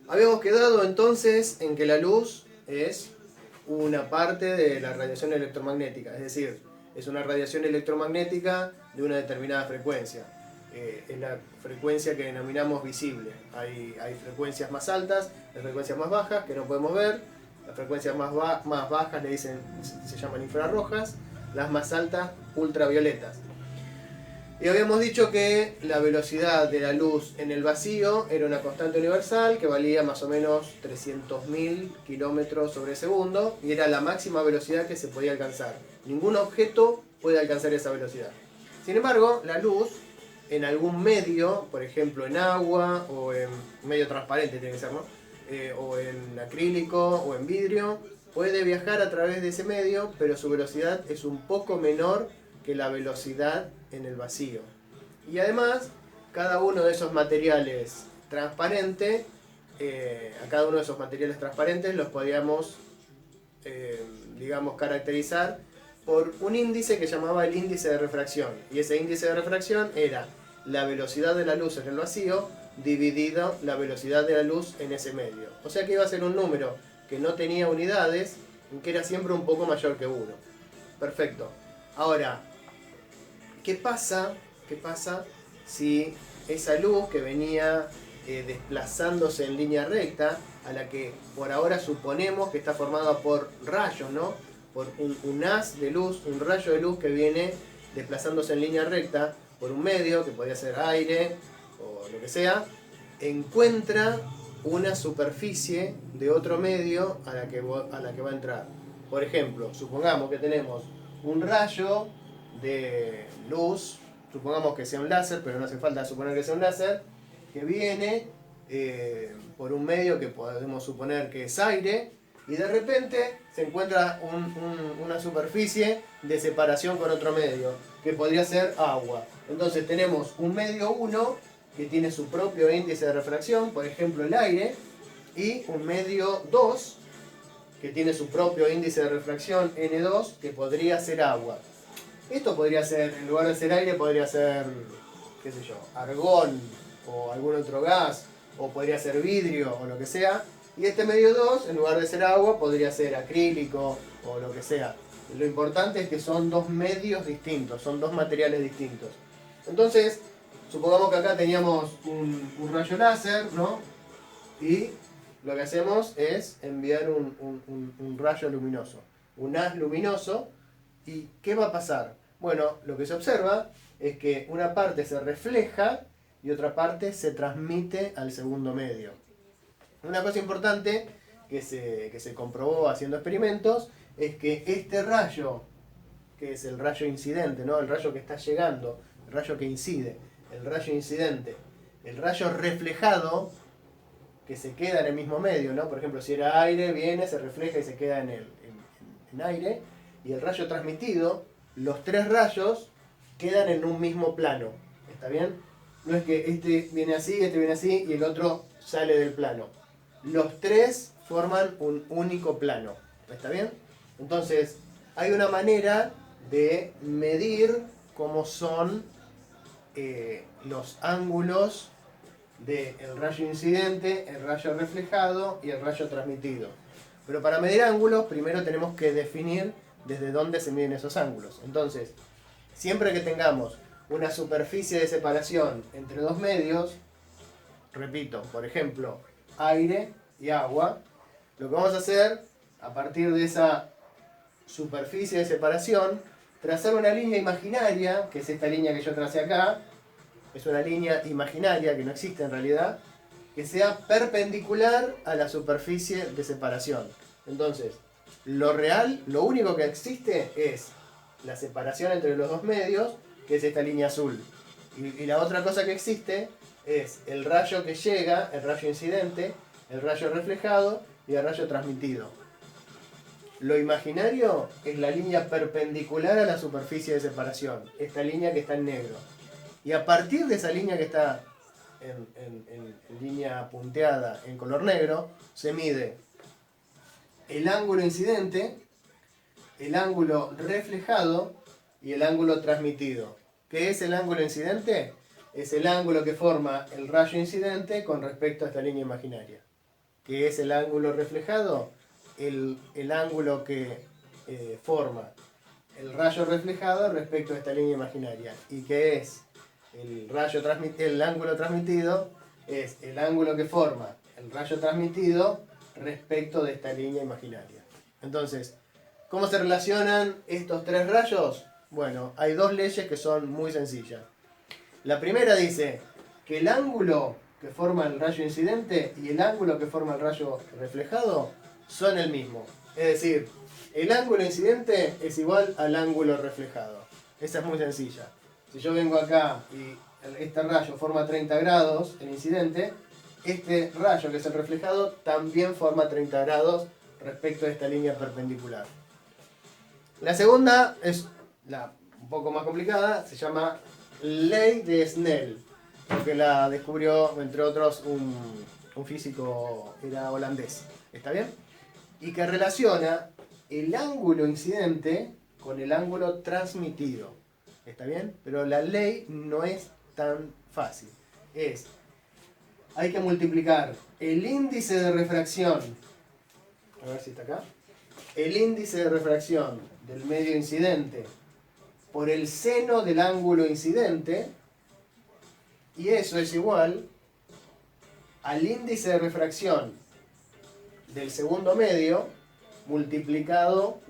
Habíamos quedado entonces en que la luz es una parte de la radiación electromagnética, es decir, es una radiación electromagnética de una determinada frecuencia. Es la frecuencia que denominamos visible. Hay frecuencias más altas, hay frecuencias más bajas que no podemos ver. Las frecuencias más bajas se llaman infrarrojas, las más altas ultravioletas. Y habíamos dicho que la velocidad de la luz en el vacío era una constante universal que valía más o menos 300.000 kilómetros sobre segundo y era la máxima velocidad que se podía alcanzar. Ningún objeto puede alcanzar esa velocidad. Sin embargo, la luz en algún medio, por ejemplo en agua o en medio transparente tiene que ser, ¿no? O en acrílico o en vidrio, puede viajar a través de ese medio, pero su velocidad es un poco menor que la velocidad en el vacío. Y además, cada uno de esos materiales transparentes, a cada uno de esos materiales transparentes los podíamos, digamos, caracterizar por un índice que llamaba el índice de refracción. Y ese índice de refracción era la velocidad de la luz en el vacío dividido la velocidad de la luz en ese medio. O sea que iba a ser un número que no tenía unidades y que era siempre un poco mayor que 1. Perfecto. Ahora, ¿qué pasa si esa luz que venía desplazándose en línea recta, a la que por ahora suponemos que está formada por rayos, ¿no? Por un haz de luz, un rayo de luz que viene desplazándose en línea recta por un medio, que podría ser aire o lo que sea, encuentra una superficie de otro medio a la que va a entrar. Por ejemplo, supongamos que tenemos un rayo de luz, supongamos que sea un láser, pero no hace falta suponer que sea un láser, que viene por un medio que podemos suponer que es aire, y de repente se encuentra una superficie de separación con otro medio, que podría ser agua. Entonces tenemos un medio 1 que tiene su propio índice de refracción, por ejemplo el aire, y un medio 2 que tiene su propio índice de refracción N2, que podría ser agua. Esto podría ser, en lugar de ser aire, podría ser, qué sé yo, argón o algún otro gas, o podría ser vidrio o lo que sea. Y este medio 2, en lugar de ser agua, podría ser acrílico o lo que sea. Lo importante es que son dos medios distintos, son dos materiales distintos. Entonces, supongamos que acá teníamos un rayo láser, ¿no? Y lo que hacemos es enviar un rayo luminoso, un haz luminoso. ¿Y qué va a pasar? Bueno, lo que se observa es que una parte se refleja y otra parte se transmite al segundo medio. Una cosa importante que se comprobó haciendo experimentos es que este rayo, que es el rayo incidente, ¿no? El rayo que está llegando, el rayo que incide, el rayo incidente, el rayo reflejado, que se queda en el mismo medio, ¿no? Por ejemplo, si era aire, viene, se refleja y se queda en aire. Y el rayo transmitido, los tres rayos quedan en un mismo plano. ¿Está bien? No es que este viene así y el otro sale del plano. Los tres forman un único plano. ¿Está bien? Entonces, hay una manera de medir cómo son los ángulos del rayo incidente, el rayo reflejado y el rayo transmitido. Pero para medir ángulos, primero tenemos que definir desde dónde se miden esos ángulos. Entonces, siempre que tengamos una superficie de separación entre dos medios, repito, por ejemplo, aire y agua, lo que vamos a hacer, a partir de esa superficie de separación, trazar una línea imaginaria, que es esta línea que yo tracé acá. Es una línea imaginaria que no existe en realidad, que sea perpendicular a la superficie de separación. Entonces, lo real, lo único que existe es la separación entre los dos medios, que es esta línea azul. Y la otra cosa que existe es el rayo que llega, el rayo incidente, el rayo reflejado y el rayo transmitido. Lo imaginario es la línea perpendicular a la superficie de separación, esta línea que está en negro. Y a partir de esa línea que está en línea punteada en color negro, se mide el ángulo incidente, el ángulo reflejado y el ángulo transmitido. ¿Qué es el ángulo incidente? Es el ángulo que forma el rayo incidente con respecto a esta línea imaginaria. que es el ángulo reflejado, el ángulo que forma el rayo reflejado respecto a esta línea imaginaria. Y que es el ángulo transmitido, es el ángulo que forma el rayo transmitido respecto de esta línea imaginaria. Entonces, ¿cómo se relacionan estos tres rayos? Bueno, hay dos leyes que son muy sencillas. La primera dice que el ángulo que forma el rayo incidente y el ángulo que forma el rayo reflejado son el mismo. Es decir, el ángulo incidente es igual al ángulo reflejado. Esa es muy sencilla. Si yo vengo acá y este rayo forma 30 grados, el incidente, este rayo que es el reflejado también forma 30 grados respecto a esta línea perpendicular. La segunda es un poco más complicada, se llama ley de Snell, porque la descubrió, entre otros, un físico, era holandés. ¿Está bien? Y que relaciona el ángulo incidente con el ángulo transmitido. ¿Está bien? Pero la ley no es tan fácil. Hay que multiplicar el índice de refracción, a ver si está acá, el índice de refracción del medio incidente por el seno del ángulo incidente, y eso es igual al índice de refracción del segundo medio multiplicado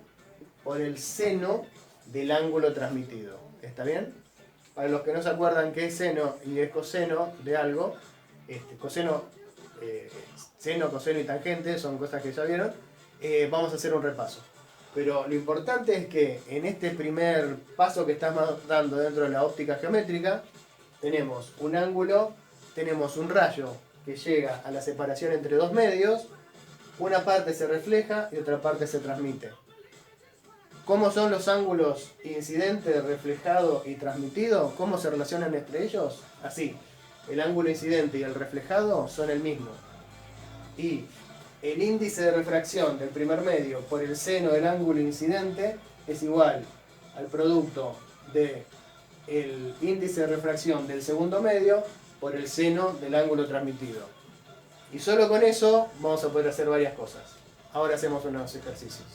por el seno del ángulo transmitido. ¿Está bien? Para los que no se acuerdan qué es seno y es coseno de algo, seno, coseno y tangente son cosas que ya vieron, vamos a hacer un repaso. Pero lo importante es que en este primer paso que estamos dando dentro de la óptica geométrica, tenemos un ángulo, tenemos un rayo que llega a la separación entre dos medios, una parte se refleja y otra parte se transmite. ¿Cómo son los ángulos incidente, reflejado y transmitido? ¿Cómo se relacionan entre ellos? Así, el ángulo incidente y el reflejado son el mismo. Y el índice de refracción del primer medio por el seno del ángulo incidente es igual al producto del índice de refracción del segundo medio por el seno del ángulo transmitido. Y solo con eso vamos a poder hacer varias cosas. Ahora hacemos unos ejercicios.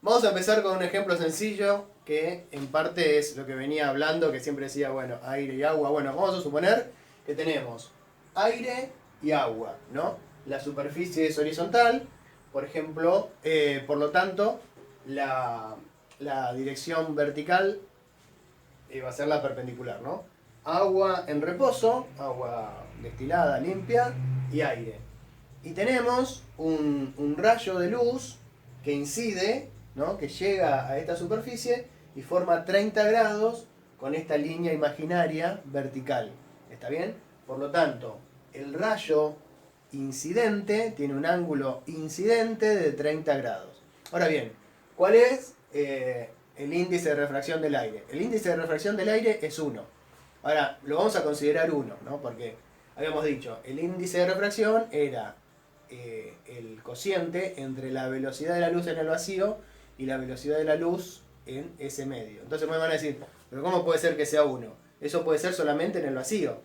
Vamos a empezar con un ejemplo sencillo que en parte es lo que venía hablando, que siempre decía, bueno, aire y agua. Bueno, vamos a suponer que tenemos aire y agua, ¿no? La superficie es horizontal, por ejemplo, por lo tanto, la dirección vertical va a ser la perpendicular, ¿no? Agua en reposo, agua destilada, limpia, y aire. Y tenemos un rayo de luz que incide, ¿no? Que llega a esta superficie y forma 30 grados con esta línea imaginaria vertical. ¿Está bien? Por lo tanto, el rayo incidente tiene un ángulo incidente de 30 grados. Ahora bien, ¿cuál es el índice de refracción del aire? El índice de refracción del aire es 1. Ahora, lo vamos a considerar 1, ¿no? Porque habíamos dicho, el índice de refracción era el cociente entre la velocidad de la luz en el vacío y la velocidad de la luz en ese medio. Entonces me van a decir, ¿pero cómo puede ser que sea 1? Eso puede ser solamente en el vacío.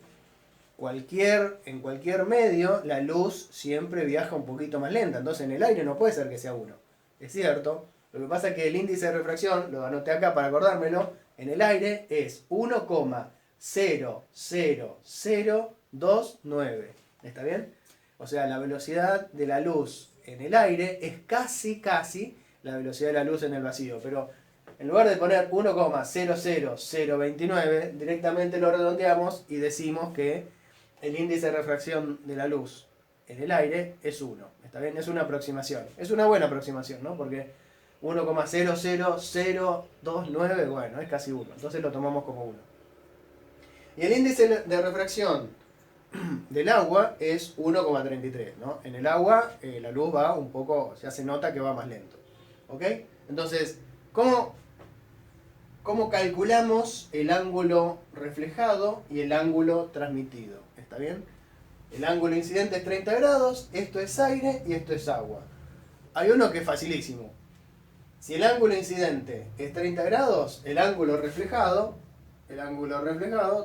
En cualquier medio, la luz siempre viaja un poquito más lenta. Entonces en el aire no puede ser que sea 1. Es cierto. Lo que pasa es que el índice de refracción, lo anoté acá para acordármelo, en el aire es 1,00029. ¿Está bien? O sea, la velocidad de la luz en el aire es casi la velocidad de la luz en el vacío. Pero en lugar de poner 1,00029, directamente lo redondeamos y decimos que el índice de refracción de la luz en el aire es 1. ¿Está bien? Es una aproximación. Es una buena aproximación, ¿no? Porque 1,00029, bueno, es casi 1. Entonces lo tomamos como 1. Y el índice de refracción del agua es 1,33, ¿no? En el agua la luz va un poco, ya se nota que va más lento. ¿Ok? Entonces, ¿cómo calculamos el ángulo reflejado y el ángulo transmitido? ¿Está bien? El ángulo incidente es 30 grados, esto es aire y esto es agua. Hay uno que es facilísimo. Si el ángulo incidente es 30 grados, el ángulo reflejado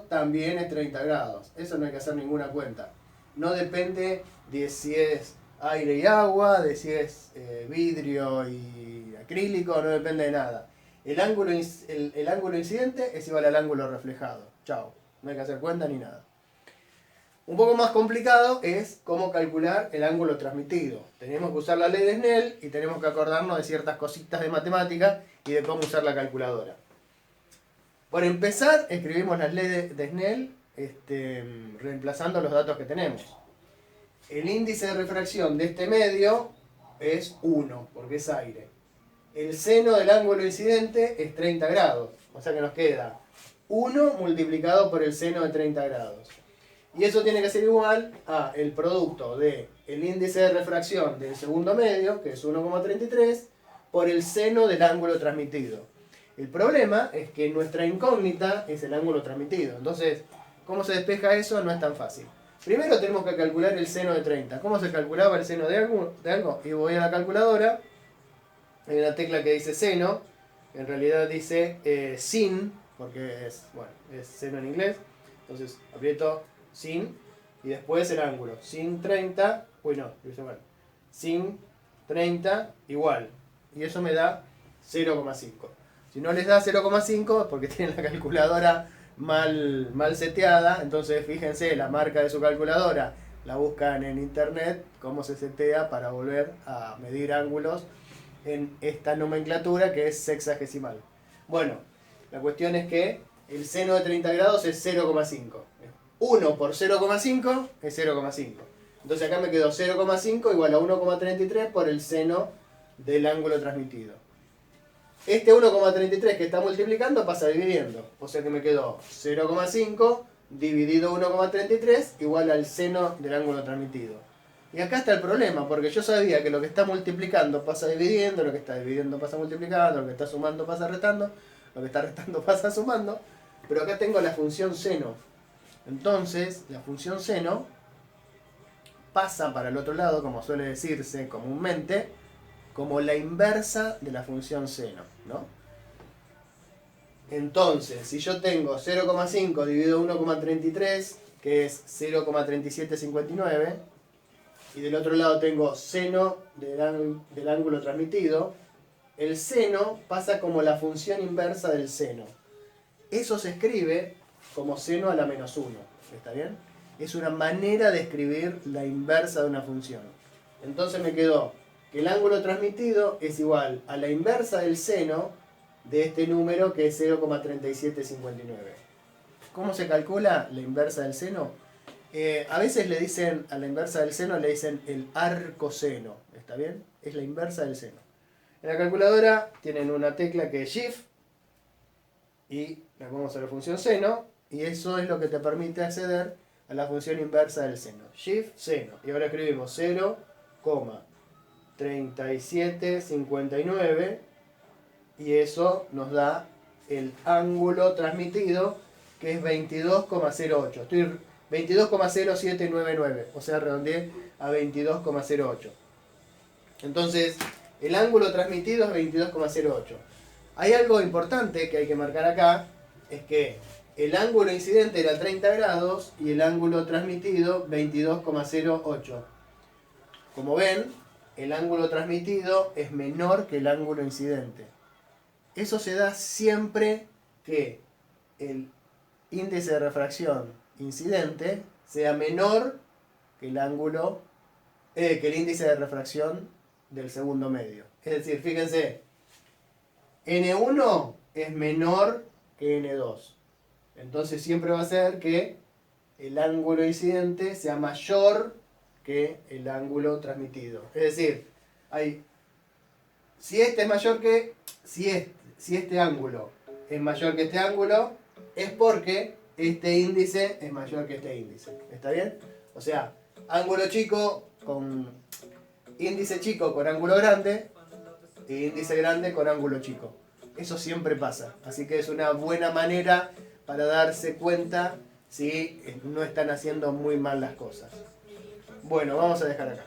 también es 30 grados. Eso no hay que hacer ninguna cuenta. No depende de si es aire y agua, de si es vidrio y acrílico, no depende de nada. El ángulo incidente es igual al ángulo reflejado. Chao, no hay que hacer cuenta ni nada. Un poco más complicado es cómo calcular el ángulo transmitido. Tenemos que usar la ley de Snell y tenemos que acordarnos de ciertas cositas de matemática y de cómo usar la calculadora. Por empezar, escribimos las leyes de Snell reemplazando los datos que tenemos. El índice de refracción de este medio es 1, porque es aire. El seno del ángulo incidente es 30 grados, o sea que nos queda 1 multiplicado por el seno de 30 grados. Y eso tiene que ser igual a el producto de el índice de refracción del segundo medio, que es 1,33, por el seno del ángulo transmitido. El problema es que nuestra incógnita es el ángulo transmitido. Entonces, ¿cómo se despeja eso? No es tan fácil. Primero tenemos que calcular el seno de 30. ¿Cómo se calculaba el seno de algo? Y voy a la calculadora. Hay una tecla que dice seno. En realidad dice sin, porque es seno en inglés. Entonces aprieto sin y después el ángulo. Sin 30, sin 30 igual. Y eso me da 0,5. Si no les da 0,5 es porque tienen la calculadora mal seteada. Entonces fíjense la marca de su calculadora. La buscan en internet, cómo se setea para volver a medir ángulos en esta nomenclatura que es sexagesimal. Bueno, la cuestión es que el seno de 30 grados es 0,5. 1 por 0,5 es 0,5. Entonces acá me quedó 0,5 igual a 1,33 por el seno del ángulo transmitido. Este 1,33 que está multiplicando pasa dividiendo. O sea que me quedó 0,5 dividido 1,33 igual al seno del ángulo transmitido. Y acá está el problema, porque yo sabía que lo que está multiplicando pasa dividiendo, lo que está dividiendo pasa multiplicando, lo que está sumando pasa restando, lo que está restando pasa sumando, pero acá tengo la función seno. Entonces, la función seno pasa para el otro lado, como suele decirse comúnmente, como la inversa de la función seno, ¿no? Entonces, si yo tengo 0,5 dividido 1,33, que es 0,3759, y del otro lado tengo seno del ángulo transmitido, el seno pasa como la función inversa del seno. Eso se escribe como seno a la menos 1, ¿está bien? Es una manera de escribir la inversa de una función. Entonces me quedó que el ángulo transmitido es igual a la inversa del seno de este número que es 0,3759. ¿Cómo se calcula la inversa del seno? A veces le dicen a la inversa del seno, le dicen el arcoseno, ¿está bien? Es la inversa del seno. En la calculadora tienen una tecla que es Shift y le ponemos a la función seno y eso es lo que te permite acceder a la función inversa del seno. Shift, seno. Y ahora escribimos 0,3759 y eso nos da el ángulo transmitido que es 22,08. Estoy 22,0799, o sea, redondeé a 22,08. Entonces, el ángulo transmitido es 22,08. Hay algo importante que hay que marcar acá, es que el ángulo incidente era 30 grados y el ángulo transmitido 22,08. Como ven, el ángulo transmitido es menor que el ángulo incidente. Eso se da siempre que el índice de refracción incidente sea menor que el ángulo, que el índice de refracción del segundo medio. Es decir, fíjense, N1 es menor que N2. Entonces siempre va a ser que el ángulo incidente sea mayor que el ángulo transmitido. Es decir, si este ángulo es mayor que este ángulo, es porque este índice es mayor que este índice. ¿Está bien? O sea, ángulo chico con índice chico con ángulo grande y índice grande con ángulo chico. Eso siempre pasa. Así que es una buena manera para darse cuenta si no están haciendo muy mal las cosas. Bueno, vamos a dejar acá.